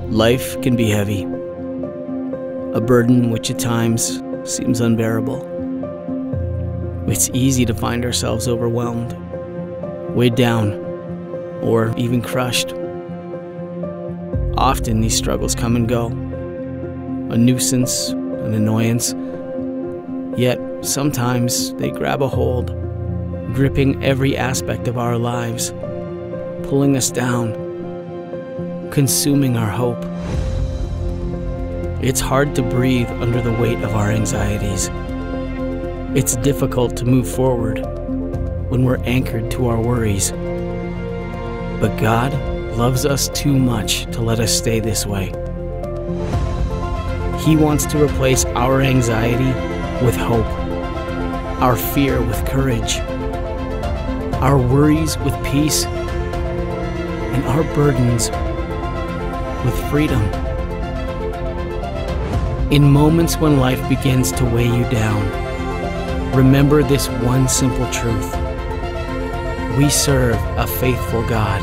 Life can be heavy, a burden which at times seems unbearable. It's easy to find ourselves overwhelmed, weighed down, or even crushed. Often these struggles come and go, a nuisance, an annoyance, yet sometimes they grab a hold, gripping every aspect of our lives, pulling us down, consuming our hope. It's hard to breathe under the weight of our anxieties. It's difficult to move forward when we're anchored to our worries. But God loves us too much to let us stay this way. He wants to replace our anxiety with hope, our fear with courage, our worries with peace, and our burdens with freedom. In moments when life begins to weigh you down, remember this one simple truth. We serve a faithful God,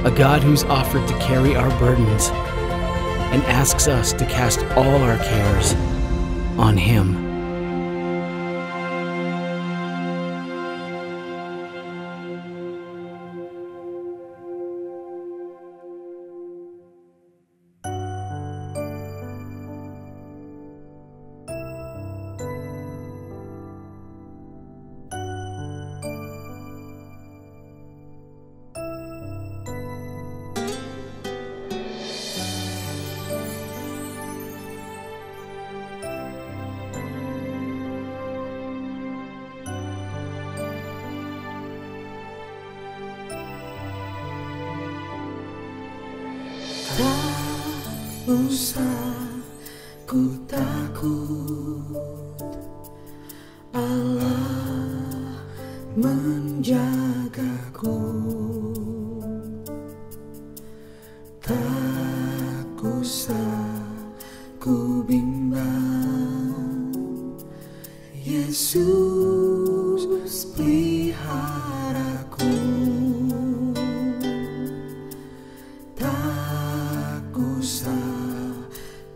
a God who's offered to carry our burdens and asks us to cast all our cares on Him. Tak usah ku takut, Allah menjagaku. Tak usah ku bimbang, Yesus peliharaku.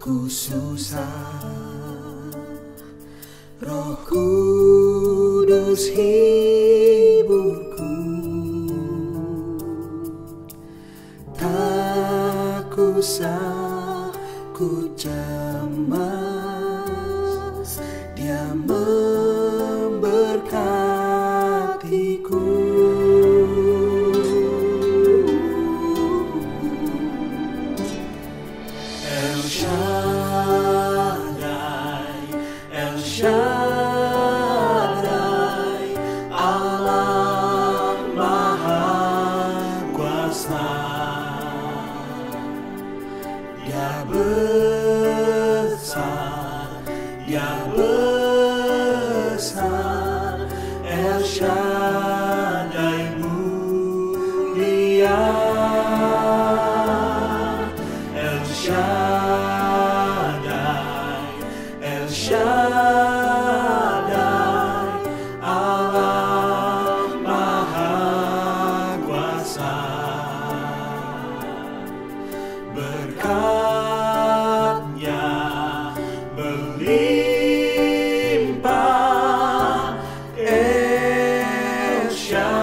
Ku susah, Roh Kudus hiburku. Tak usah ku cemas, Dia memberkatiku. El Shaddai, Allah Maha Kuasa. Dia besar, Dia besar. El Shaddai mulia. El Shaddai, El Shaddai, Allah Maha Kuasa. Berkat-Nya melimpah, El Shaddai.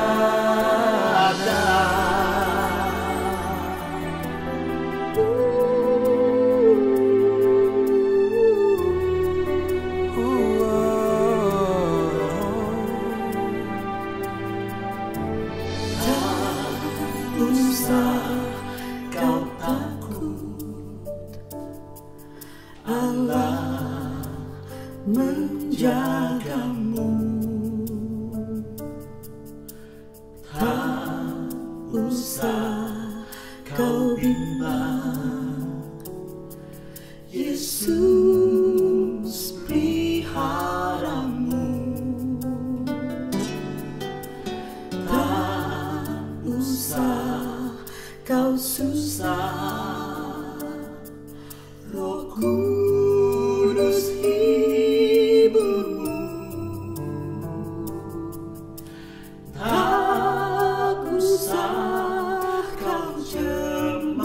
Usah kau takut, Allah menjagamu. Tak usah kau bimbang, Yesus peliharamu. Tak usah kau susah, Roh Kudus hiburmu. Tak usah kau cemas,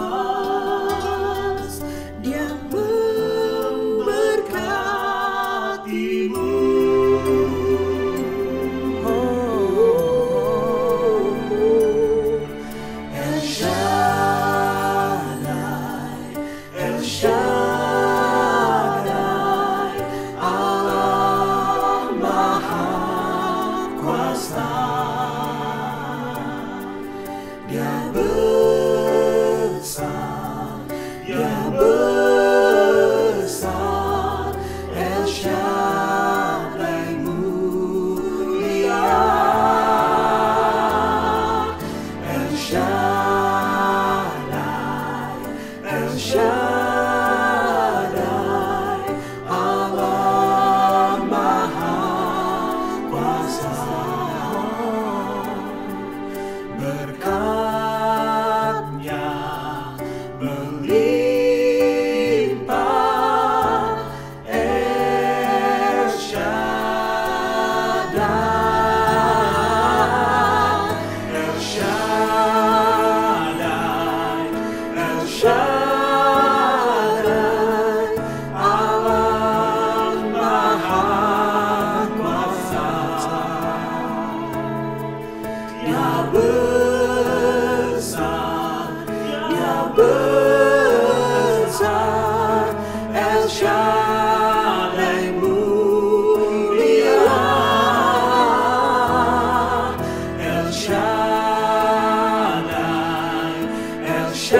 Shaddai,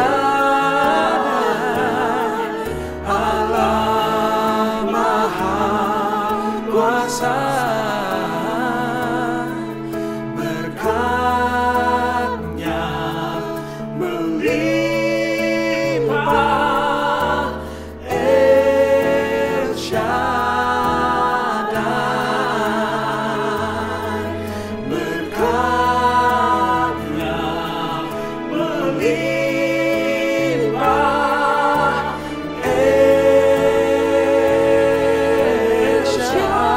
Allah Maha Kuasa, berkat-Nya melimpah. El Shaddai, berkat-Nya melimpah. El Shaddai.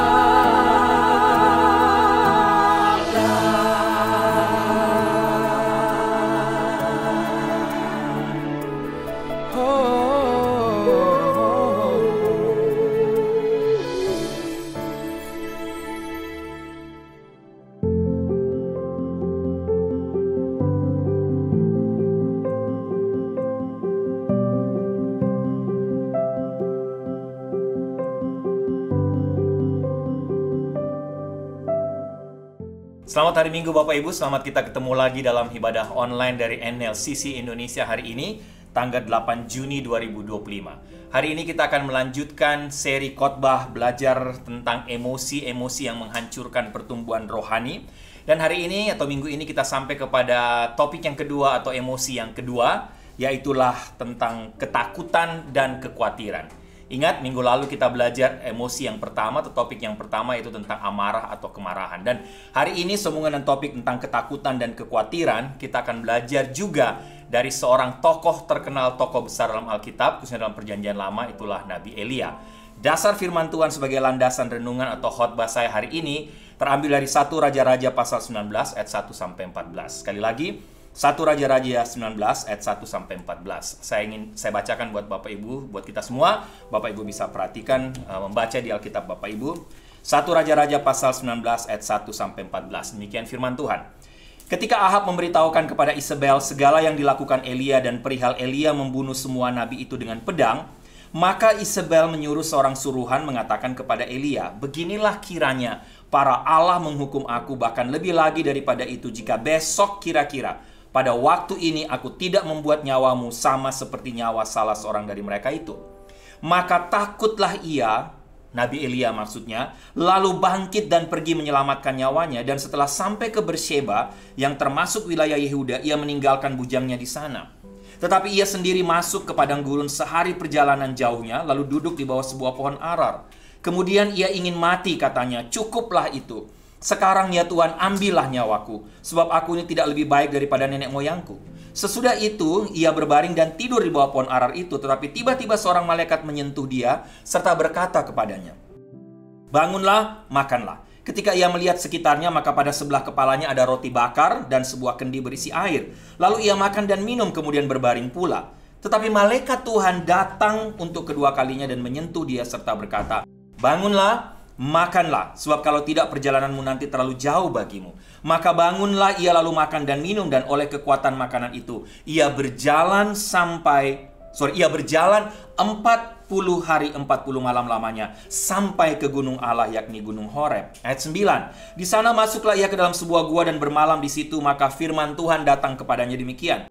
Selamat hari Minggu Bapak Ibu, selamat kita ketemu lagi dalam ibadah online dari NLCC Indonesia hari ini, tanggal 8 Juni 2025. Hari ini kita akan melanjutkan seri khotbah belajar tentang emosi-emosi yang menghancurkan pertumbuhan rohani. Dan hari ini atau minggu ini kita sampai kepada topik yang kedua atau emosi yang kedua, yaitulah tentang ketakutan dan kekhawatiran. Ingat, minggu lalu kita belajar emosi yang pertama atau topik yang pertama itu tentang amarah atau kemarahan. Dan hari ini sehubungan dengan topik tentang ketakutan dan kekhawatiran, kita akan belajar juga dari seorang tokoh terkenal, tokoh besar dalam Alkitab, khususnya dalam Perjanjian Lama, itulah Nabi Elia. Dasar firman Tuhan sebagai landasan renungan atau khotbah saya hari ini terambil dari 1 Raja-Raja pasal 19 ayat 1 sampai 14. Sekali lagi, 1 Raja-Raja 19 ayat 1 sampai 14. Saya bacakan buat Bapak Ibu, buat kita semua. Bapak Ibu bisa perhatikan membaca di Alkitab Bapak Ibu. 1 Raja-Raja pasal 19 ayat 1 sampai 14. Demikian firman Tuhan. Ketika Ahab memberitahukan kepada Isabel segala yang dilakukan Elia dan perihal Elia membunuh semua nabi itu dengan pedang, maka Isabel menyuruh seorang suruhan mengatakan kepada Elia, "Beginilah kiranya para Allah menghukum aku, bahkan lebih lagi daripada itu jika besok kira-kira pada waktu ini aku tidak membuat nyawamu sama seperti nyawa salah seorang dari mereka itu." Maka takutlah ia, Nabi Elia maksudnya, lalu bangkit dan pergi menyelamatkan nyawanya. Dan setelah sampai ke Bersheba, yang termasuk wilayah Yehuda, ia meninggalkan bujangnya di sana. Tetapi ia sendiri masuk ke padang gurun sehari perjalanan jauhnya, lalu duduk di bawah sebuah pohon arar. Kemudian ia ingin mati, katanya, "Cukuplah itu. Sekarang ya Tuhan, ambillah nyawaku, sebab aku ini tidak lebih baik daripada nenek moyangku." Sesudah itu, ia berbaring dan tidur di bawah pohon arar itu. Tetapi tiba-tiba seorang malaikat menyentuh dia, serta berkata kepadanya, "Bangunlah, makanlah." Ketika ia melihat sekitarnya, maka pada sebelah kepalanya ada roti bakar dan sebuah kendi berisi air. Lalu ia makan dan minum, kemudian berbaring pula. Tetapi malaikat Tuhan datang untuk kedua kalinya dan menyentuh dia, serta berkata, "Bangunlah, makanlah, sebab kalau tidak perjalananmu nanti terlalu jauh bagimu." Maka bangunlah ia lalu makan dan minum, dan oleh kekuatan makanan itu ia berjalan 40 hari 40 malam lamanya sampai ke gunung Allah, yakni gunung Horeb. Ayat 9. Di sana masuklah ia ke dalam sebuah gua dan bermalam di situ. Maka firman Tuhan datang kepadanya demikian,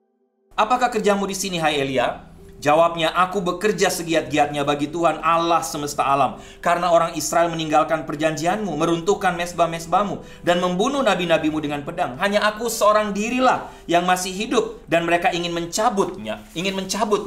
"Apakah kerjamu di sini, hai Elia?" Jawabnya, "Aku bekerja segiat-giatnya bagi Tuhan Allah semesta alam, karena orang Israel meninggalkan perjanjianmu, meruntuhkan mezbah-mezbahmu, dan membunuh nabi-nabimu dengan pedang. Hanya aku seorang dirilah yang masih hidup, dan mereka ingin mencabut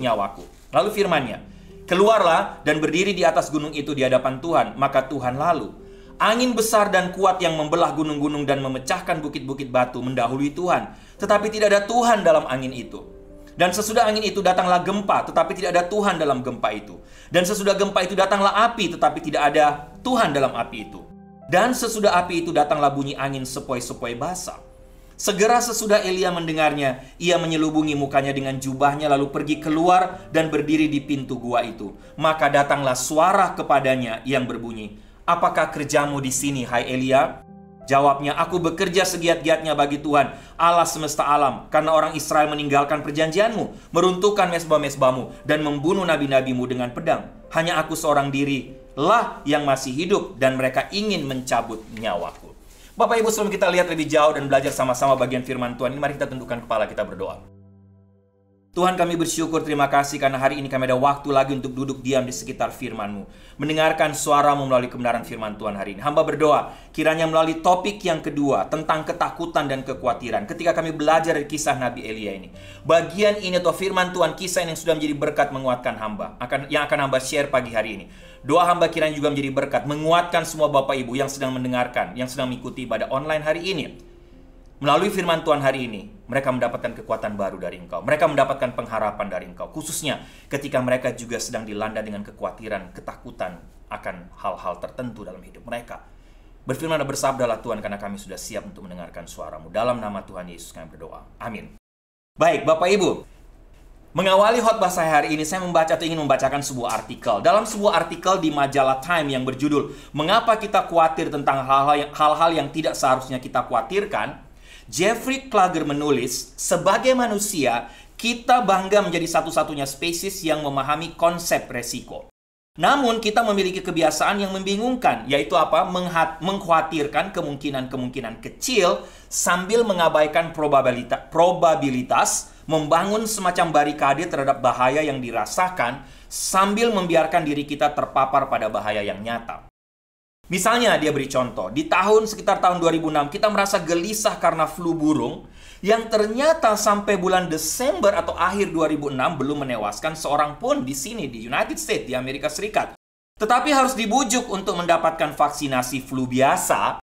nyawaku." Lalu firman-Nya, "Keluarlah dan berdiri di atas gunung itu di hadapan Tuhan." Maka Tuhan lalu. Angin besar dan kuat yang membelah gunung-gunung dan memecahkan bukit-bukit batu mendahului Tuhan, tetapi tidak ada Tuhan dalam angin itu. Dan sesudah angin itu datanglah gempa, tetapi tidak ada Tuhan dalam gempa itu. Dan sesudah gempa itu datanglah api, tetapi tidak ada Tuhan dalam api itu. Dan sesudah api itu datanglah bunyi angin sepoi-sepoi basah. Segera sesudah Elia mendengarnya, ia menyelubungi mukanya dengan jubahnya, lalu pergi keluar dan berdiri di pintu gua itu. Maka datanglah suara kepadanya yang berbunyi, "Apakah kerjamu di sini, hai Elia?" Jawabnya, "Aku bekerja segiat-giatnya bagi Tuhan Allah semesta alam, karena orang Israel meninggalkan perjanjianmu, meruntuhkan mezbah-mezbahmu, dan membunuh nabi-nabimu dengan pedang. Hanya aku seorang diri lah yang masih hidup, dan mereka ingin mencabut nyawaku." Bapak Ibu, sebelum kita lihat lebih jauh dan belajar sama-sama bagian firman Tuhan ini, mari kita tundukkan kepala, kita berdoa. Tuhan, kami bersyukur, terima kasih karena hari ini kami ada waktu lagi untuk duduk diam di sekitar firman-Mu, mendengarkan suara-Mu melalui kebenaran firman Tuhan hari ini. Hamba berdoa, kiranya melalui topik yang kedua tentang ketakutan dan kekhawatiran, ketika kami belajar dari kisah Nabi Elia ini, bagian ini atau firman Tuhan, kisah ini yang sudah menjadi berkat menguatkan hamba, yang akan hamba share pagi hari ini. Doa hamba kiranya juga menjadi berkat, menguatkan semua Bapak Ibu yang sedang mendengarkan, yang sedang mengikuti ibadah online hari ini. Melalui firman Tuhan hari ini, mereka mendapatkan kekuatan baru dari Engkau. Mereka mendapatkan pengharapan dari Engkau. Khususnya ketika mereka juga sedang dilanda dengan kekhawatiran, ketakutan akan hal-hal tertentu dalam hidup mereka. Berfirman dan bersabdalah Tuhan, karena kami sudah siap untuk mendengarkan suara-Mu. Dalam nama Tuhan Yesus kami berdoa. Amin. Baik, Bapak Ibu. Mengawali khotbah saya hari ini, saya membaca atau ingin membacakan sebuah artikel. Dalam sebuah artikel di majalah Time yang berjudul, Mengapa Kita Khawatir Tentang Hal-hal yang Tidak Seharusnya Kita Khawatirkan, Jeffrey Klager menulis, sebagai manusia, kita bangga menjadi satu-satunya spesies yang memahami konsep resiko. Namun, kita memiliki kebiasaan yang membingungkan, yaitu apa? Mengkhawatirkan kemungkinan-kemungkinan kecil sambil mengabaikan probabilitas, membangun semacam barikade terhadap bahaya yang dirasakan sambil membiarkan diri kita terpapar pada bahaya yang nyata. Misalnya dia beri contoh, di sekitar tahun 2006 kita merasa gelisah karena flu burung yang ternyata sampai bulan Desember atau akhir 2006 belum menewaskan seorang pun di sini di United States, di Amerika Serikat. Tetapi harus dibujuk untuk mendapatkan vaksinasi flu biasa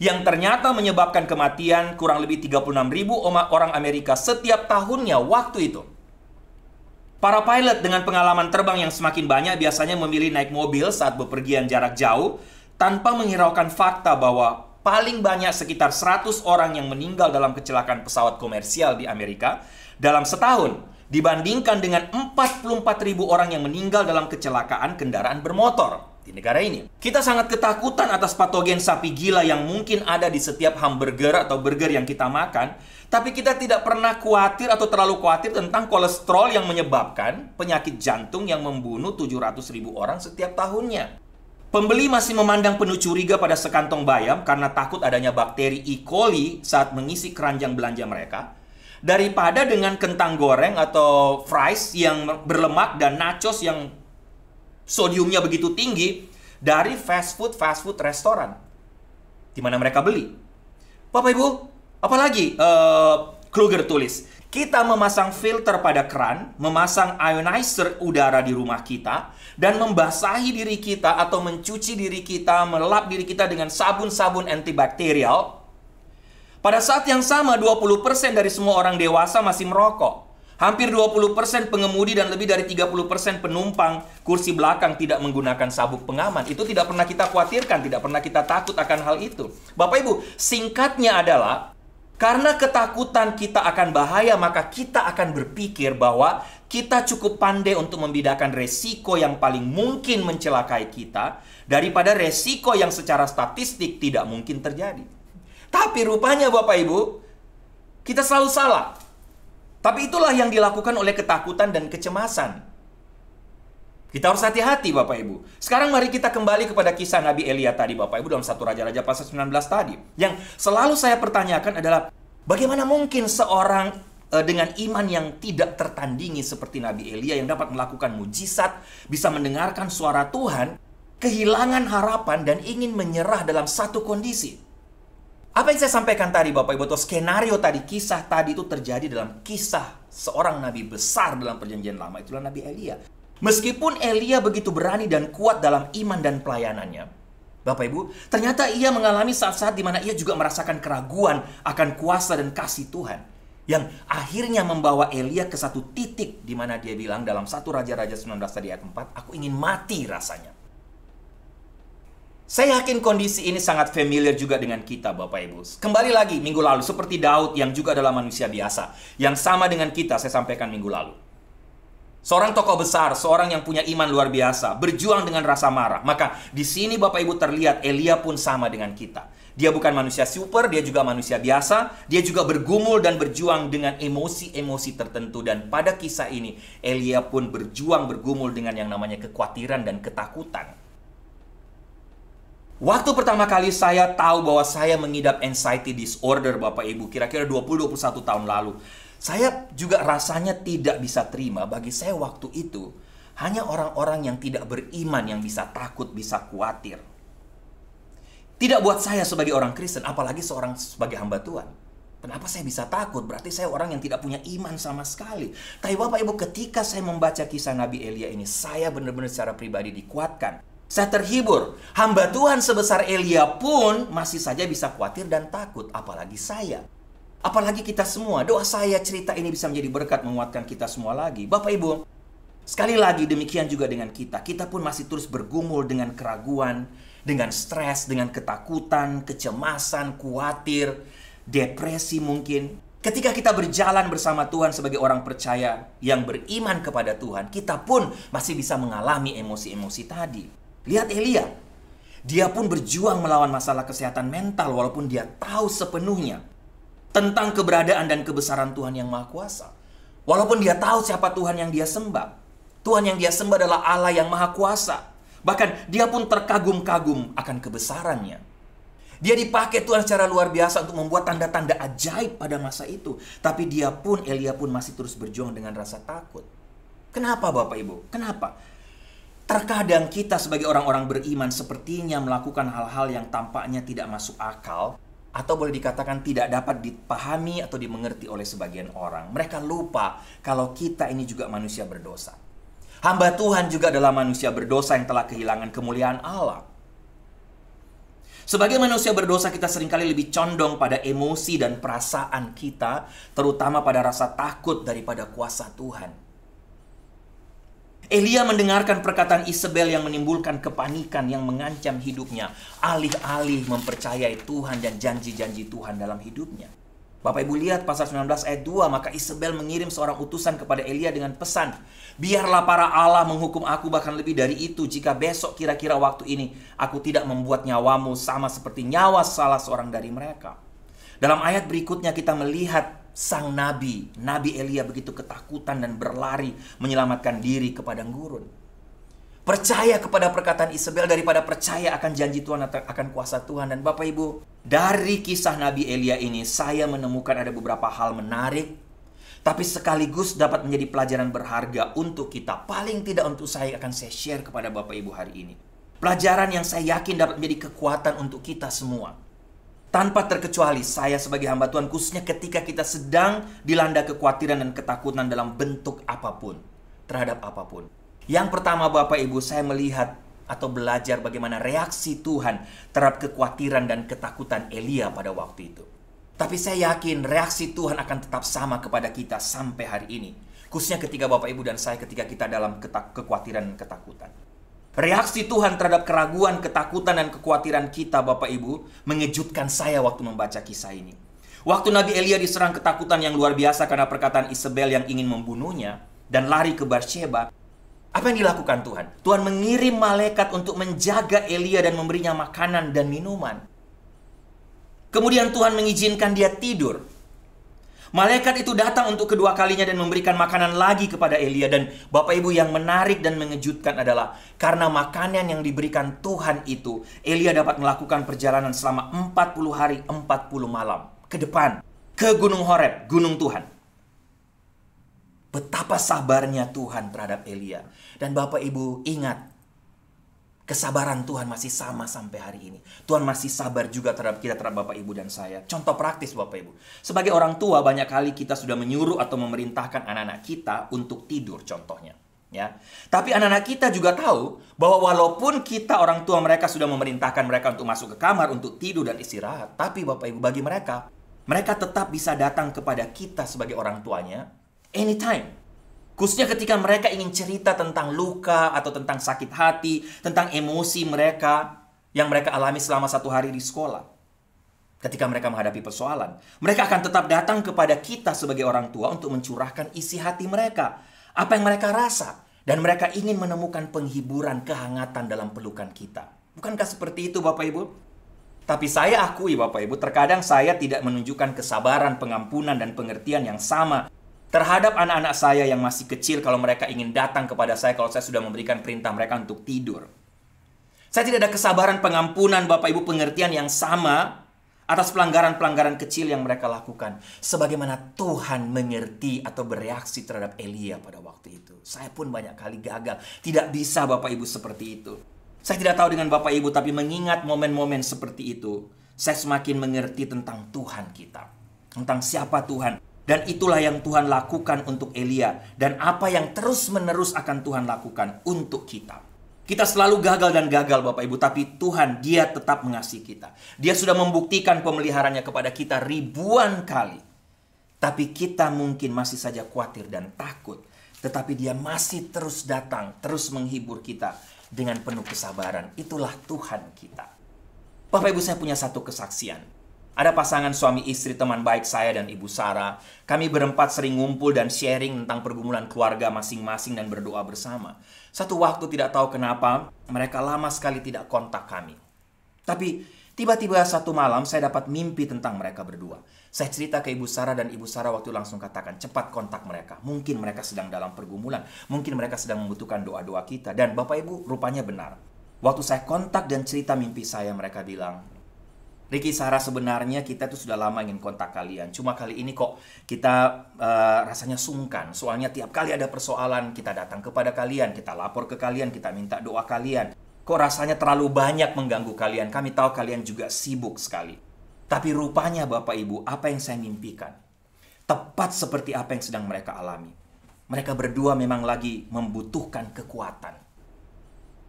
yang ternyata menyebabkan kematian kurang lebih 36.000 orang Amerika setiap tahunnya waktu itu. Para pilot dengan pengalaman terbang yang semakin banyak biasanya memilih naik mobil saat bepergian jarak jauh tanpa menghiraukan fakta bahwa paling banyak sekitar 100 orang yang meninggal dalam kecelakaan pesawat komersial di Amerika dalam setahun dibandingkan dengan 44.000 orang yang meninggal dalam kecelakaan kendaraan bermotor di negara ini. Kita sangat ketakutan atas patogen sapi gila yang mungkin ada di setiap hamburger atau burger yang kita makan, tapi kita tidak pernah khawatir atau terlalu khawatir tentang kolesterol yang menyebabkan penyakit jantung yang membunuh 700.000 orang setiap tahunnya. Pembeli masih memandang penuh curiga pada sekantong bayam karena takut adanya bakteri E. coli saat mengisi keranjang belanja mereka, daripada dengan kentang goreng atau fries yang berlemak dan nachos yang sodiumnya begitu tinggi dari fast food restoran di mana mereka beli. Bapak Ibu, apalagi Kluger tulis, kita memasang filter pada keran, memasang ionizer udara di rumah kita, dan membasahi diri kita atau mencuci diri kita, melap diri kita dengan sabun-sabun antibakterial. Pada saat yang sama, 20% dari semua orang dewasa masih merokok. Hampir 20% pengemudi dan lebih dari 30% penumpang kursi belakang tidak menggunakan sabuk pengaman. Itu tidak pernah kita khawatirkan, tidak pernah kita takut akan hal itu. Bapak Ibu, singkatnya adalah, karena ketakutan kita akan bahaya, maka kita akan berpikir bahwa kita cukup pandai untuk membedakan resiko yang paling mungkin mencelakai kita daripada resiko yang secara statistik tidak mungkin terjadi. Tapi rupanya Bapak Ibu, kita selalu salah. Tapi itulah yang dilakukan oleh ketakutan dan kecemasan. Kita harus hati-hati Bapak Ibu. Sekarang mari kita kembali kepada kisah Nabi Elia tadi Bapak Ibu dalam 1 Raja-Raja pasal 19 tadi. Yang selalu saya pertanyakan adalah bagaimana mungkin seorang dengan iman yang tidak tertandingi seperti Nabi Elia yang dapat melakukan mujizat, bisa mendengarkan suara Tuhan, kehilangan harapan dan ingin menyerah dalam satu kondisi. Apa yang saya sampaikan tadi Bapak Ibu, atau skenario tadi, kisah tadi itu terjadi dalam kisah seorang nabi besar dalam perjanjian lama, itulah Nabi Elia. Meskipun Elia begitu berani dan kuat dalam iman dan pelayanannya, Bapak Ibu, ternyata ia mengalami saat-saat di mana ia juga merasakan keraguan akan kuasa dan kasih Tuhan. Yang akhirnya membawa Elia ke satu titik di mana dia bilang dalam 1 Raja-Raja 19 tadi ayat 4, aku ingin mati rasanya. Saya yakin kondisi ini sangat familiar juga dengan kita Bapak Ibu. Kembali lagi minggu lalu, seperti Daud yang juga adalah manusia biasa, yang sama dengan kita saya sampaikan minggu lalu. Seorang tokoh besar, seorang yang punya iman luar biasa, berjuang dengan rasa marah. Maka di sini Bapak Ibu terlihat Elia pun sama dengan kita. Dia bukan manusia super, dia juga manusia biasa. Dia juga bergumul dan berjuang dengan emosi-emosi tertentu. Dan pada kisah ini, Elia pun berjuang bergumul dengan yang namanya kekhawatiran dan ketakutan. Waktu pertama kali saya tahu bahwa saya mengidap anxiety disorder Bapak Ibu, kira-kira 20-21 tahun lalu. Saya juga rasanya tidak bisa terima. Bagi saya waktu itu hanya orang-orang yang tidak beriman yang bisa takut, bisa khawatir. Tidak buat saya sebagai orang Kristen, apalagi sebagai hamba Tuhan. Kenapa saya bisa takut? Berarti saya orang yang tidak punya iman sama sekali. Tapi Bapak Ibu, ketika saya membaca kisah Nabi Elia ini, saya benar-benar secara pribadi dikuatkan. Saya terhibur. Hamba Tuhan sebesar Elia pun masih saja bisa khawatir dan takut. Apalagi saya. Apalagi kita semua. Doa saya cerita ini bisa menjadi berkat menguatkan kita semua lagi. Bapak Ibu, sekali lagi demikian juga dengan kita. Kita pun masih terus bergumul dengan keraguan, dengan stres, dengan ketakutan, kecemasan, khawatir, depresi mungkin. Ketika kita berjalan bersama Tuhan sebagai orang percaya yang beriman kepada Tuhan, kita pun masih bisa mengalami emosi-emosi tadi. Lihat Elia. Dia pun berjuang melawan masalah kesehatan mental walaupun dia tahu sepenuhnya tentang keberadaan dan kebesaran Tuhan yang Maha Kuasa. Walaupun dia tahu siapa Tuhan yang dia sembah. Tuhan yang dia sembah adalah Allah yang Maha Kuasa. Bahkan dia pun terkagum-kagum akan kebesarannya. Dia dipakai Tuhan secara luar biasa untuk membuat tanda-tanda ajaib pada masa itu. Tapi Elia pun masih terus berjuang dengan rasa takut. Kenapa Bapak Ibu? Kenapa? Terkadang kita sebagai orang-orang beriman sepertinya melakukan hal-hal yang tampaknya tidak masuk akal, atau boleh dikatakan tidak dapat dipahami atau dimengerti oleh sebagian orang. Mereka lupa kalau kita ini juga manusia berdosa. Hamba Tuhan juga adalah manusia berdosa yang telah kehilangan kemuliaan Allah. Sebagai manusia berdosa, kita seringkali lebih condong pada emosi dan perasaan kita, terutama pada rasa takut daripada kuasa Tuhan. Elia mendengarkan perkataan Isabel yang menimbulkan kepanikan yang mengancam hidupnya, alih-alih mempercayai Tuhan dan janji-janji Tuhan dalam hidupnya. Bapak Ibu lihat pasal 19 ayat 2, maka Isabel mengirim seorang utusan kepada Elia dengan pesan, biarlah para Allah menghukum aku bahkan lebih dari itu jika besok kira-kira waktu ini aku tidak membuat nyawamu sama seperti nyawa salah seorang dari mereka. Dalam ayat berikutnya kita melihat sang Nabi Elia begitu ketakutan dan berlari menyelamatkan diri ke padang gurun. Percaya kepada perkataan Isabel daripada percaya akan janji Tuhan, akan kuasa Tuhan. Dan Bapak Ibu, dari kisah Nabi Elia ini saya menemukan ada beberapa hal menarik, tapi sekaligus dapat menjadi pelajaran berharga untuk kita. Paling tidak untuk saya akan saya share kepada Bapak Ibu hari ini. Pelajaran yang saya yakin dapat menjadi kekuatan untuk kita semua. Tanpa terkecuali saya sebagai hamba Tuhan, khususnya ketika kita sedang dilanda kekhawatiran dan ketakutan dalam bentuk apapun, terhadap apapun. Yang pertama Bapak Ibu, saya melihat atau belajar bagaimana reaksi Tuhan terhadap kekhawatiran dan ketakutan Elia pada waktu itu. Tapi saya yakin reaksi Tuhan akan tetap sama kepada kita sampai hari ini. Khususnya ketika Bapak Ibu dan saya ketika kita dalam kekhawatiran dan ketakutan. Reaksi Tuhan terhadap keraguan, ketakutan, dan kekhawatiran kita Bapak Ibu mengejutkan saya waktu membaca kisah ini. Waktu Nabi Elia diserang ketakutan yang luar biasa karena perkataan Isabel yang ingin membunuhnya dan lari ke Batsheba, apa yang dilakukan Tuhan? Tuhan mengirim malaikat untuk menjaga Elia dan memberinya makanan dan minuman. Kemudian Tuhan mengizinkan dia tidur. Malaikat itu datang untuk kedua kalinya dan memberikan makanan lagi kepada Elia. Dan Bapak Ibu, yang menarik dan mengejutkan adalah karena makanan yang diberikan Tuhan itu, Elia dapat melakukan perjalanan selama 40 hari 40 malam ke depan, ke Gunung Horeb, gunung Tuhan. Betapa sabarnya Tuhan terhadap Elia. Dan Bapak Ibu ingat, kesabaran Tuhan masih sama sampai hari ini. Tuhan masih sabar juga terhadap kita, terhadap Bapak Ibu dan saya. Contoh praktis Bapak Ibu. Sebagai orang tua, banyak kali kita sudah menyuruh atau memerintahkan anak-anak kita untuk tidur contohnya. Ya. Tapi anak-anak kita juga tahu bahwa walaupun kita orang tua mereka sudah memerintahkan mereka untuk masuk ke kamar, untuk tidur dan istirahat. Tapi Bapak Ibu, bagi mereka tetap bisa datang kepada kita sebagai orang tuanya anytime. Khususnya ketika mereka ingin cerita tentang luka atau tentang sakit hati, tentang emosi mereka yang mereka alami selama 1 hari di sekolah. Ketika mereka menghadapi persoalan, mereka akan tetap datang kepada kita sebagai orang tua untuk mencurahkan isi hati mereka. Apa yang mereka rasa. Dan mereka ingin menemukan penghiburan, kehangatan dalam pelukan kita. Bukankah seperti itu Bapak Ibu? Tapi saya akui Bapak Ibu, terkadang saya tidak menunjukkan kesabaran, pengampunan, dan pengertian yang sama terhadap anak-anak saya yang masih kecil kalau mereka ingin datang kepada saya kalau saya sudah memberikan perintah mereka untuk tidur. Saya tidak ada kesabaran, pengampunan, Bapak Ibu, pengertian yang sama atas pelanggaran-pelanggaran kecil yang mereka lakukan. Sebagaimana Tuhan mengerti atau bereaksi terhadap Elia pada waktu itu. Saya pun banyak kali gagal. Tidak bisa Bapak Ibu seperti itu. Saya tidak tahu dengan Bapak Ibu, tapi mengingat momen-momen seperti itu, saya semakin mengerti tentang Tuhan kita. Tentang siapa Tuhan. Dan itulah yang Tuhan lakukan untuk Elia. Dan apa yang terus-menerus akan Tuhan lakukan untuk kita. Kita selalu gagal dan gagal Bapak Ibu, tapi Tuhan dia tetap mengasihi kita. Dia sudah membuktikan pemeliharannya kepada kita ribuan kali. Tapi kita mungkin masih saja khawatir dan takut. Tetapi dia masih terus datang, terus menghibur kita dengan penuh kesabaran. Itulah Tuhan kita. Bapak Ibu, saya punya satu kesaksian. Ada pasangan suami istri teman baik saya dan Ibu Sarah. Kami berempat sering ngumpul dan sharing tentang pergumulan keluarga masing-masing dan berdoa bersama. Satu waktu tidak tahu kenapa mereka lama sekali tidak kontak kami. Tapi tiba-tiba satu malam saya dapat mimpi tentang mereka berdua. Saya cerita ke Ibu Sarah dan Ibu Sarah waktu langsung katakan cepat kontak mereka. Mungkin mereka sedang dalam pergumulan. Mungkin mereka sedang membutuhkan doa-doa kita. Dan Bapak Ibu rupanya benar. Waktu saya kontak dan cerita mimpi saya, mereka bilang, Ricky, Sarah, sebenarnya kita tuh sudah lama ingin kontak kalian. Cuma kali ini kok kita rasanya sungkan. Soalnya tiap kali ada persoalan, kita datang kepada kalian, kita lapor ke kalian, kita minta doa kalian. Kok rasanya terlalu banyak mengganggu kalian. Kami tahu kalian juga sibuk sekali. Tapi rupanya Bapak Ibu, apa yang saya mimpikan tepat seperti apa yang sedang mereka alami. Mereka berdua memang lagi membutuhkan kekuatan.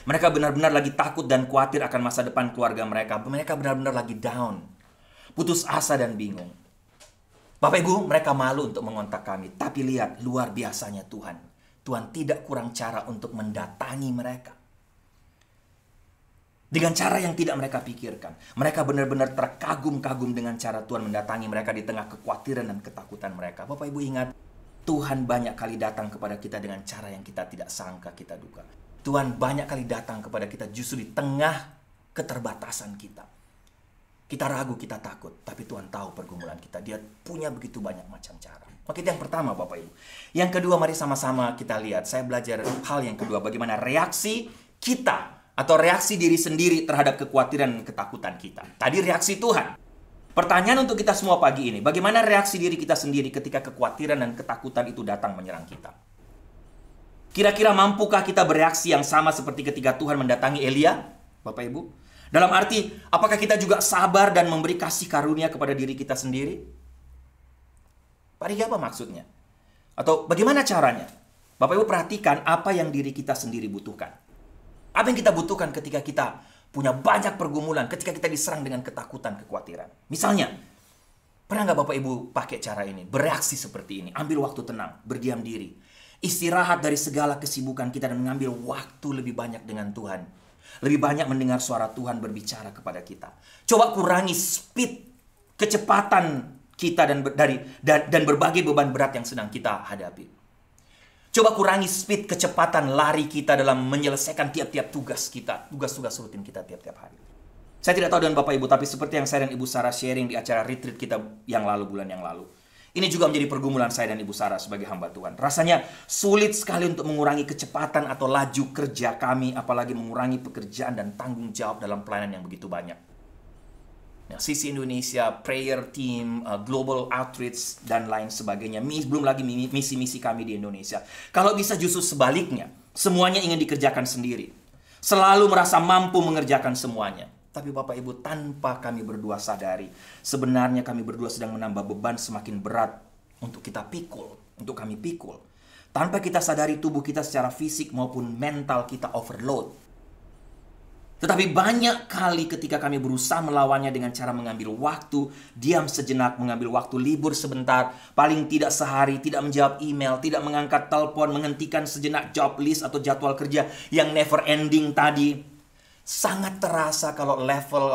Mereka benar-benar lagi takut dan khawatir akan masa depan keluarga mereka. Mereka benar-benar lagi down, putus asa dan bingung. Bapak Ibu, mereka malu untuk mengontak kami. Tapi lihat, luar biasanya Tuhan. Tuhan tidak kurang cara untuk mendatangi mereka. Dengan cara yang tidak mereka pikirkan. Mereka benar-benar terkagum-kagum dengan cara Tuhan mendatangi mereka di tengah kekhawatiran dan ketakutan mereka. Bapak Ibu ingat, Tuhan banyak kali datang kepada kita dengan cara yang kita tidak sangka, kita duga. Tuhan banyak kali datang kepada kita justru di tengah keterbatasan kita. Kita ragu, kita takut. Tapi Tuhan tahu pergumulan kita. Dia punya begitu banyak macam cara. Oke, itu yang pertama Bapak Ibu. Yang kedua, mari sama-sama kita lihat. Saya belajar hal yang kedua. Bagaimana reaksi kita atau reaksi diri sendiri terhadap kekhawatiran dan ketakutan kita. Tadi reaksi Tuhan. Pertanyaan untuk kita semua pagi ini. Bagaimana reaksi diri kita sendiri ketika kekhawatiran dan ketakutan itu datang menyerang kita? Kira-kira mampukah kita bereaksi yang sama seperti ketika Tuhan mendatangi Elia, Bapak Ibu? Dalam arti, apakah kita juga sabar dan memberi kasih karunia kepada diri kita sendiri? Pak Riki, apa maksudnya? Atau bagaimana caranya? Bapak Ibu perhatikan apa yang diri kita sendiri butuhkan. Apa yang kita butuhkan ketika kita punya banyak pergumulan, ketika kita diserang dengan ketakutan, kekhawatiran. Misalnya, pernah nggak Bapak Ibu pakai cara ini? Bereaksi seperti ini, ambil waktu tenang, berdiam diri. Istirahat dari segala kesibukan kita dan mengambil waktu lebih banyak dengan Tuhan. Lebih banyak mendengar suara Tuhan berbicara kepada kita. Coba kurangi speed, kecepatan kita dan berbagai beban berat yang sedang kita hadapi. Coba kurangi speed, kecepatan lari kita dalam menyelesaikan tiap-tiap tugas kita. Tugas-tugas rutin kita tiap-tiap hari. Saya tidak tahu dengan Bapak Ibu, tapi seperti yang saya dan Ibu Sarah sharing di acara retreat kita yang lalu, bulan yang lalu. Ini juga menjadi pergumulan saya dan Ibu Sarah sebagai hamba Tuhan. Rasanya sulit sekali untuk mengurangi kecepatan atau laju kerja kami, apalagi mengurangi pekerjaan dan tanggung jawab dalam pelayanan yang begitu banyak. Nah, Sisi Indonesia, prayer team, global outreach, dan lain sebagainya. Belum lagi misi-misi kami di Indonesia. Kalau bisa justru sebaliknya, semuanya ingin dikerjakan sendiri. Selalu merasa mampu mengerjakan semuanya. Tapi Bapak Ibu, tanpa kami berdua sadari, sebenarnya kami berdua sedang menambah beban semakin berat untuk kita pikul, untuk kami pikul. Tanpa kita sadari tubuh kita secara fisik maupun mental kita overload. Tetapi banyak kali ketika kami berusaha melawannya dengan cara mengambil waktu, diam sejenak, mengambil waktu libur sebentar, paling tidak sehari, tidak menjawab email, tidak mengangkat telepon, menghentikan sejenak job list atau jadwal kerja yang never ending tadi. Sangat terasa kalau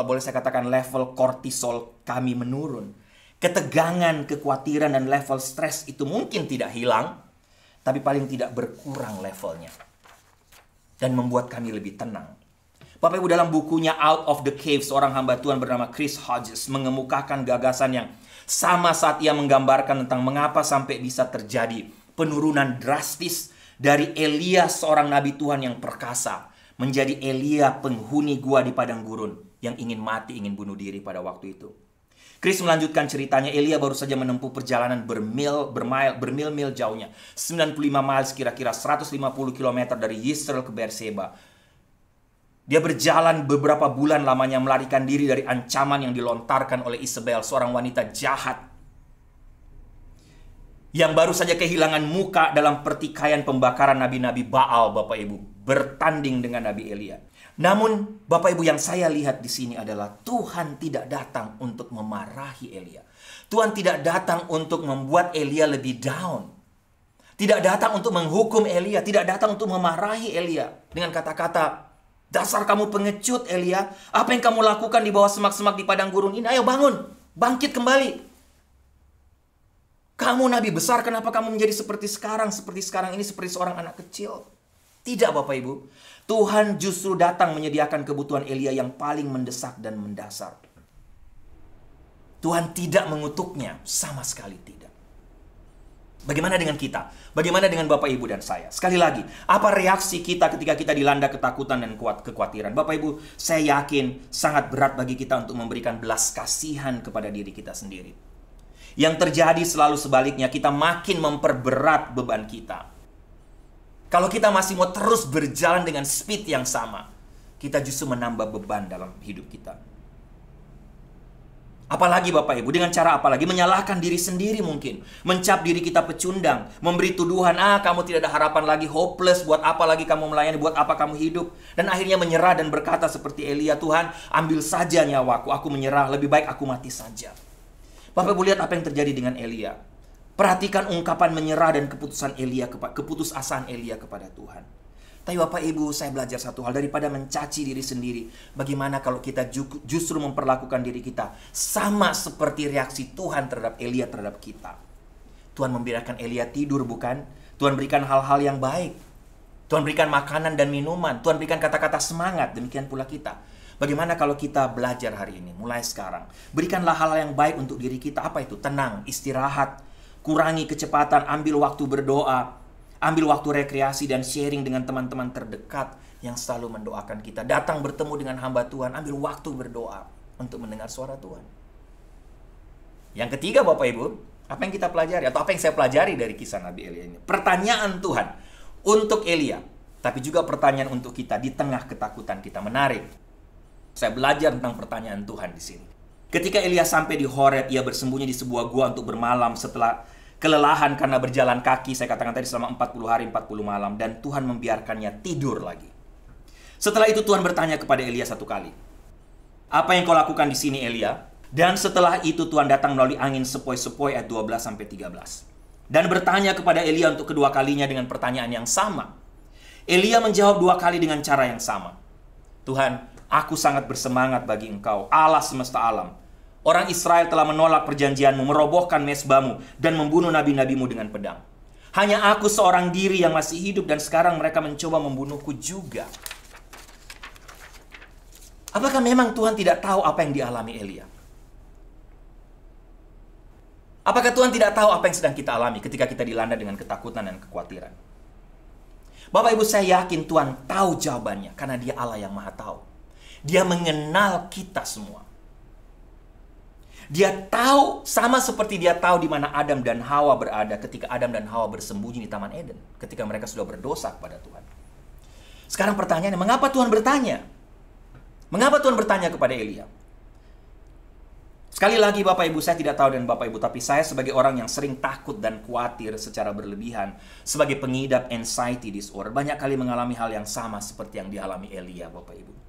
boleh saya katakan level kortisol kami menurun. Ketegangan, kekhawatiran, dan level stres itu mungkin tidak hilang, tapi paling tidak berkurang levelnya. Dan membuat kami lebih tenang. Bapak Ibu, dalam bukunya Out of the Cave, seorang hamba Tuhan bernama Chris Hodges mengemukakan gagasan yang sama saat ia menggambarkan tentang mengapa sampai bisa terjadi penurunan drastis dari Elia, seorang nabi Tuhan yang perkasa, menjadi Elia, penghuni gua di padang gurun yang ingin mati, ingin bunuh diri pada waktu itu. Chris melanjutkan ceritanya, Elia baru saja menempuh perjalanan bermil-mil jauhnya. 95 miles kira-kira 150 km dari Yisrael ke Beerseba. Dia berjalan beberapa bulan lamanya melarikan diri dari ancaman yang dilontarkan oleh Isabel, seorang wanita jahat. Yang baru saja kehilangan muka dalam pertikaian pembakaran nabi-nabi Baal, Bapak Ibu. Bertanding dengan Nabi Elia. Namun, Bapak Ibu, yang saya lihat di sini adalah Tuhan tidak datang untuk memarahi Elia. Tuhan tidak datang untuk membuat Elia lebih down. Tidak datang untuk menghukum Elia. Tidak datang untuk memarahi Elia. Dengan kata-kata, dasar kamu pengecut Elia. Apa yang kamu lakukan di bawah semak-semak di padang gurun ini? Ayo bangun. Bangkit kembali. Kamu nabi besar, kenapa kamu menjadi seperti sekarang ini, seperti seorang anak kecil? Tidak, Bapak Ibu. Tuhan justru datang menyediakan kebutuhan Elia yang paling mendesak dan mendasar. Tuhan tidak mengutuknya, sama sekali tidak. Bagaimana dengan kita? Bagaimana dengan Bapak Ibu dan saya? Sekali lagi, apa reaksi kita ketika kita dilanda ketakutan dan kekhawatiran? Bapak Ibu, saya yakin sangat berat bagi kita untuk memberikan belas kasihan kepada diri kita sendiri. Yang terjadi selalu sebaliknya, kita makin memperberat beban kita. Kalau kita masih mau terus berjalan dengan speed yang sama, kita justru menambah beban dalam hidup kita. Apalagi Bapak Ibu, dengan cara apalagi? Menyalahkan diri sendiri mungkin. Mencap diri kita pecundang. Memberi tuduhan, kamu tidak ada harapan lagi, hopeless, buat apa lagi kamu melayani, buat apa kamu hidup. Dan akhirnya menyerah dan berkata seperti Elia, Tuhan ambil saja nyawaku, aku menyerah, lebih baik aku mati saja. Bapak Ibu, lihat apa yang terjadi dengan Elia. Perhatikan ungkapan menyerah dan keputusasaan Elia kepada Tuhan. Tapi Bapak Ibu, saya belajar satu hal, daripada mencaci diri sendiri, bagaimana kalau kita justru memperlakukan diri kita sama seperti reaksi Tuhan terhadap Elia terhadap kita. Tuhan membiarkan Elia tidur, bukan? Tuhan berikan hal-hal yang baik. Tuhan berikan makanan dan minuman. Tuhan berikan kata-kata semangat. Demikian pula kita. Bagaimana kalau kita belajar hari ini, mulai sekarang? Berikanlah hal yang baik untuk diri kita. Apa itu? Tenang, istirahat, kurangi kecepatan, ambil waktu berdoa, ambil waktu rekreasi dan sharing dengan teman-teman terdekat yang selalu mendoakan kita. Datang bertemu dengan hamba Tuhan, ambil waktu berdoa untuk mendengar suara Tuhan. Yang ketiga Bapak Ibu, apa yang kita pelajari atau apa yang saya pelajari dari kisah Nabi Elia ini? Pertanyaan Tuhan untuk Elia, tapi juga pertanyaan untuk kita di tengah ketakutan kita. Menarik. Saya belajar tentang pertanyaan Tuhan di sini. Ketika Elia sampai di Horeb, ia bersembunyi di sebuah gua untuk bermalam setelah kelelahan karena berjalan kaki, saya katakan tadi selama 40 hari 40 malam, dan Tuhan membiarkannya tidur lagi. Setelah itu Tuhan bertanya kepada Elia satu kali, apa yang kau lakukan di sini Elia? Dan setelah itu Tuhan datang melalui angin sepoi-sepoi ayat 12-13. Dan bertanya kepada Elia untuk kedua kalinya dengan pertanyaan yang sama. Elia menjawab dua kali dengan cara yang sama. Tuhan, aku sangat bersemangat bagi engkau, Allah semesta alam. Orang Israel telah menolak perjanjianmu, merobohkan mezbamu, dan membunuh nabi-nabimu dengan pedang. Hanya aku seorang diri yang masih hidup, dan sekarang mereka mencoba membunuhku juga. Apakah memang Tuhan tidak tahu apa yang dialami Elia? Apakah Tuhan tidak tahu apa yang sedang kita alami ketika kita dilanda dengan ketakutan dan kekhawatiran? Bapak Ibu, saya yakin Tuhan tahu jawabannya, karena Dia Allah yang Maha Tahu. Dia mengenal kita semua. Dia tahu, sama seperti Dia tahu di mana Adam dan Hawa berada ketika Adam dan Hawa bersembunyi di Taman Eden, ketika mereka sudah berdosa kepada Tuhan. Sekarang pertanyaannya, mengapa Tuhan bertanya? Mengapa Tuhan bertanya kepada Elia? Sekali lagi Bapak Ibu, saya tidak tahu dan Bapak Ibu, tapi saya sebagai orang yang sering takut dan khawatir secara berlebihan, sebagai pengidap anxiety disorder, banyak kali mengalami hal yang sama seperti yang dialami Elia, Bapak Ibu.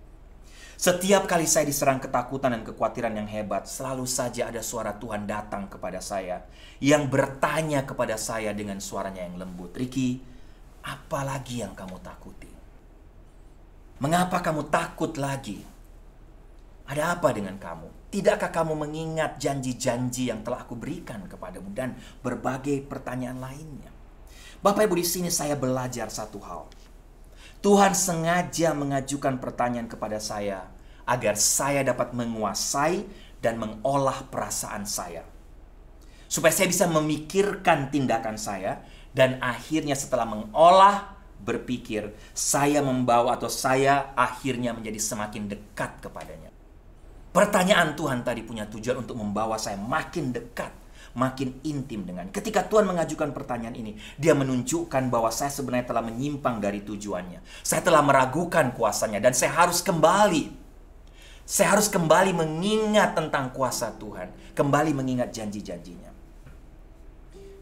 Setiap kali saya diserang ketakutan dan kekhawatiran yang hebat, selalu saja ada suara Tuhan datang kepada saya, yang bertanya kepada saya dengan suaranya yang lembut, Ricky, apa lagi yang kamu takuti? Mengapa kamu takut lagi? Ada apa dengan kamu? Tidakkah kamu mengingat janji-janji yang telah aku berikan kepadamu dan berbagai pertanyaan lainnya? Bapak Ibu, di sini saya belajar satu hal. Tuhan sengaja mengajukan pertanyaan kepada saya agar saya dapat menguasai dan mengolah perasaan saya. Supaya saya bisa memikirkan tindakan saya dan akhirnya setelah mengolah, berpikir, saya membawa atau saya akhirnya menjadi semakin dekat kepadanya. Pertanyaan Tuhan tadi punya tujuan untuk membawa saya makin dekat, makin intim dengan. Ketika Tuhan mengajukan pertanyaan ini, dia menunjukkan bahwa saya sebenarnya telah menyimpang dari tujuannya. Saya telah meragukan kuasanya dan saya harus kembali. Saya harus kembali mengingat tentang kuasa Tuhan, kembali mengingat janji-janjinya.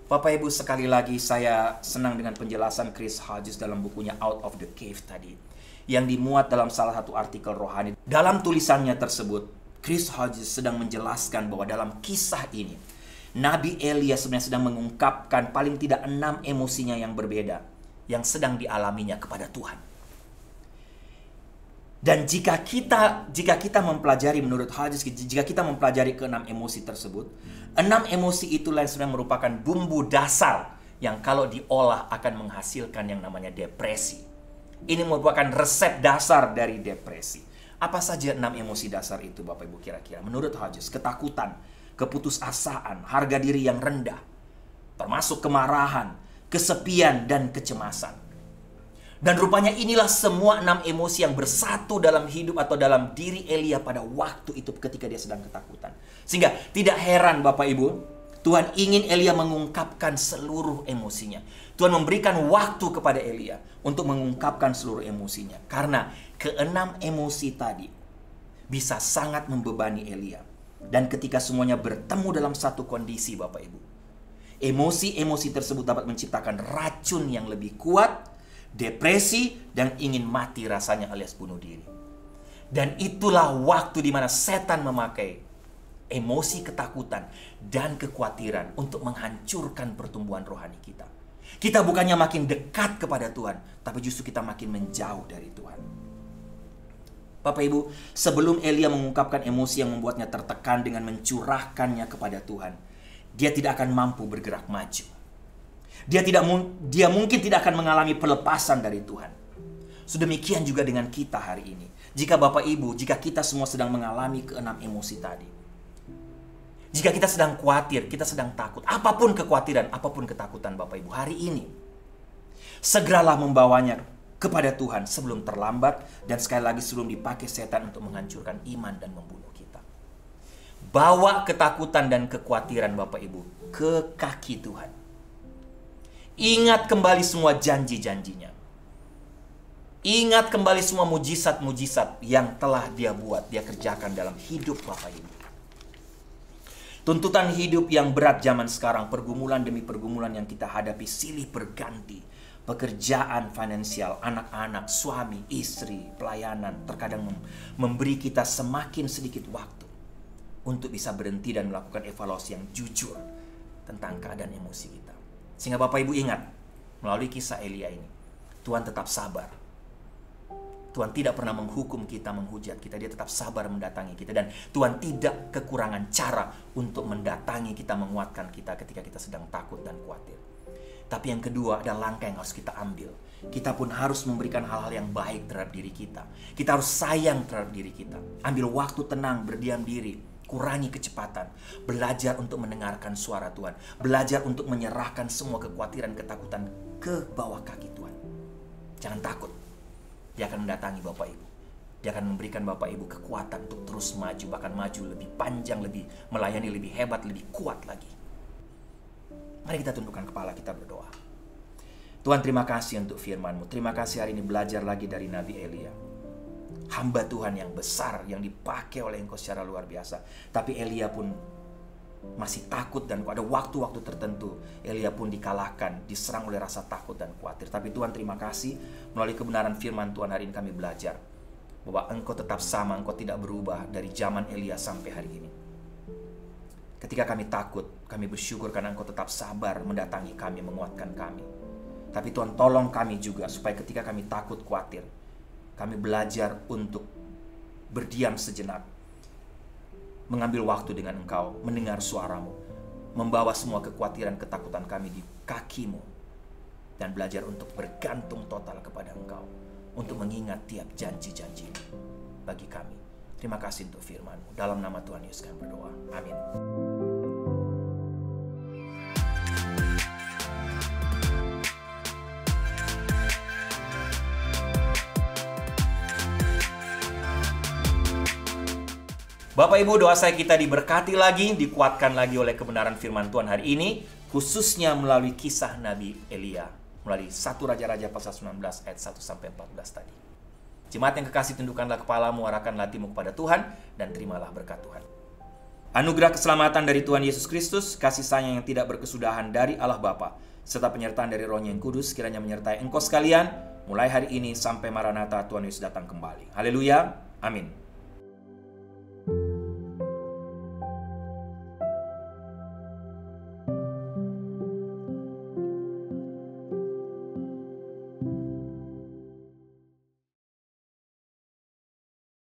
Bapak Ibu, sekali lagi saya senang dengan penjelasan Chris Hodges dalam bukunya Out of the Cave tadi, yang dimuat dalam salah satu artikel rohani. Dalam tulisannya tersebut, Chris Hodges sedang menjelaskan bahwa dalam kisah ini, Nabi Elia sebenarnya sedang mengungkapkan paling tidak 6 emosinya yang berbeda yang sedang dialaminya kepada Tuhan. Dan jika kita mempelajari menurut Hodges, jika kita mempelajari ke-6 emosi tersebut, 6 emosi itulah yang sebenarnya merupakan bumbu dasar yang kalau diolah akan menghasilkan yang namanya depresi. Ini merupakan resep dasar dari depresi. Apa saja 6 emosi dasar itu Bapak Ibu kira-kira? Menurut Hodges, ketakutan, keputusasaan, harga diri yang rendah, termasuk kemarahan, kesepian, dan kecemasan. Dan rupanya inilah semua 6 emosi yang bersatu dalam hidup atau dalam diri Elia pada waktu itu ketika dia sedang ketakutan. Sehingga tidak heran Bapak Ibu, Tuhan ingin Elia mengungkapkan seluruh emosinya. Tuhan memberikan waktu kepada Elia untuk mengungkapkan seluruh emosinya. Karena ke-6 emosi tadi bisa sangat membebani Elia. Dan ketika semuanya bertemu dalam satu kondisi Bapak Ibu, emosi-emosi tersebut dapat menciptakan racun yang lebih kuat, depresi, dan ingin mati rasanya alias bunuh diri. Dan itulah waktu di mana setan memakai emosi ketakutan dan kekhawatiran untuk menghancurkan pertumbuhan rohani kita. Kita bukannya makin dekat kepada Tuhan, tapi justru kita makin menjauh dari Tuhan. Bapak Ibu, sebelum Elia mengungkapkan emosi yang membuatnya tertekan dengan mencurahkannya kepada Tuhan, dia tidak akan mampu bergerak maju. Dia mungkin tidak akan mengalami pelepasan dari Tuhan. Sedemikian juga dengan kita hari ini. Jika Bapak Ibu, jika kita semua sedang mengalami ke-6 emosi tadi. Jika kita sedang khawatir, kita sedang takut, apapun kekhawatiran, apapun ketakutan Bapak Ibu hari ini, segeralah membawanya kepada Tuhan sebelum terlambat dan sekali lagi sebelum dipakai setan untuk menghancurkan iman dan membunuh kita. Bawa ketakutan dan kekhawatiran Bapak Ibu ke kaki Tuhan. Ingat kembali semua janji-janjinya. Ingat kembali semua mujizat-mujizat yang telah dia buat, dia kerjakan dalam hidup Bapak Ibu. Tuntutan hidup yang berat zaman sekarang, pergumulan demi pergumulan yang kita hadapi silih berganti. Pekerjaan, finansial, anak-anak, suami, istri, pelayanan, terkadang memberi kita semakin sedikit waktu untuk bisa berhenti dan melakukan evaluasi yang jujur tentang keadaan emosi kita. Sehingga Bapak Ibu ingat, melalui kisah Elia ini, Tuhan tetap sabar. Tuhan tidak pernah menghukum kita, menghujat kita. Dia tetap sabar mendatangi kita. Dan Tuhan tidak kekurangan cara untuk mendatangi kita, menguatkan kita ketika kita sedang takut dan khawatir. Tapi yang kedua ada langkah yang harus kita ambil. Kita pun harus memberikan hal-hal yang baik terhadap diri kita. Kita harus sayang terhadap diri kita. Ambil waktu tenang, berdiam diri. Kurangi kecepatan, belajar untuk mendengarkan suara Tuhan, belajar untuk menyerahkan semua kekhawatiran, ketakutan ke bawah kaki Tuhan. Jangan takut, dia akan mendatangi Bapak Ibu. Dia akan memberikan Bapak Ibu kekuatan untuk terus maju, bahkan maju lebih panjang, lebih melayani, lebih hebat, lebih kuat lagi. Mari kita tundukkan kepala, kita berdoa. Tuhan, terima kasih untuk firman-Mu. Terima kasih hari ini belajar lagi dari Nabi Elia. Hamba Tuhan yang besar, yang dipakai oleh Engkau secara luar biasa. Tapi Elia pun masih takut dan ada waktu-waktu tertentu Elia pun dikalahkan, diserang oleh rasa takut dan khawatir. Tapi Tuhan terima kasih melalui kebenaran firman Tuhan hari ini kami belajar bahwa Engkau tetap sama, Engkau tidak berubah dari zaman Elia sampai hari ini. Ketika kami takut, kami bersyukur karena Engkau tetap sabar mendatangi kami, menguatkan kami. Tapi Tuhan tolong kami juga supaya ketika kami takut, khawatir, kami belajar untuk berdiam sejenak, mengambil waktu dengan Engkau, mendengar suara-Mu, membawa semua kekhawatiran, ketakutan kami di kaki-Mu, dan belajar untuk bergantung total kepada Engkau, untuk mengingat tiap janji-janji-Mu bagi kami. Terima kasih untuk firman-Mu. Dalam nama Tuhan Yesus kami berdoa. Amin. Bapak Ibu, doa saya kita diberkati lagi, dikuatkan lagi oleh kebenaran firman Tuhan hari ini, khususnya melalui kisah Nabi Elia, melalui 1 Raja-Raja pasal 19 ayat 1-14 tadi. Jemaat yang kekasih, tundukkanlah kepalamu, arahkanlah hatimu kepada Tuhan, dan terimalah berkat Tuhan. Anugerah keselamatan dari Tuhan Yesus Kristus, kasih sayang yang tidak berkesudahan dari Allah Bapa, serta penyertaan dari Roh-Nya yang kudus, kiranya menyertai engkau sekalian, mulai hari ini sampai Maranatha Tuhan Yesus datang kembali. Haleluya, amin.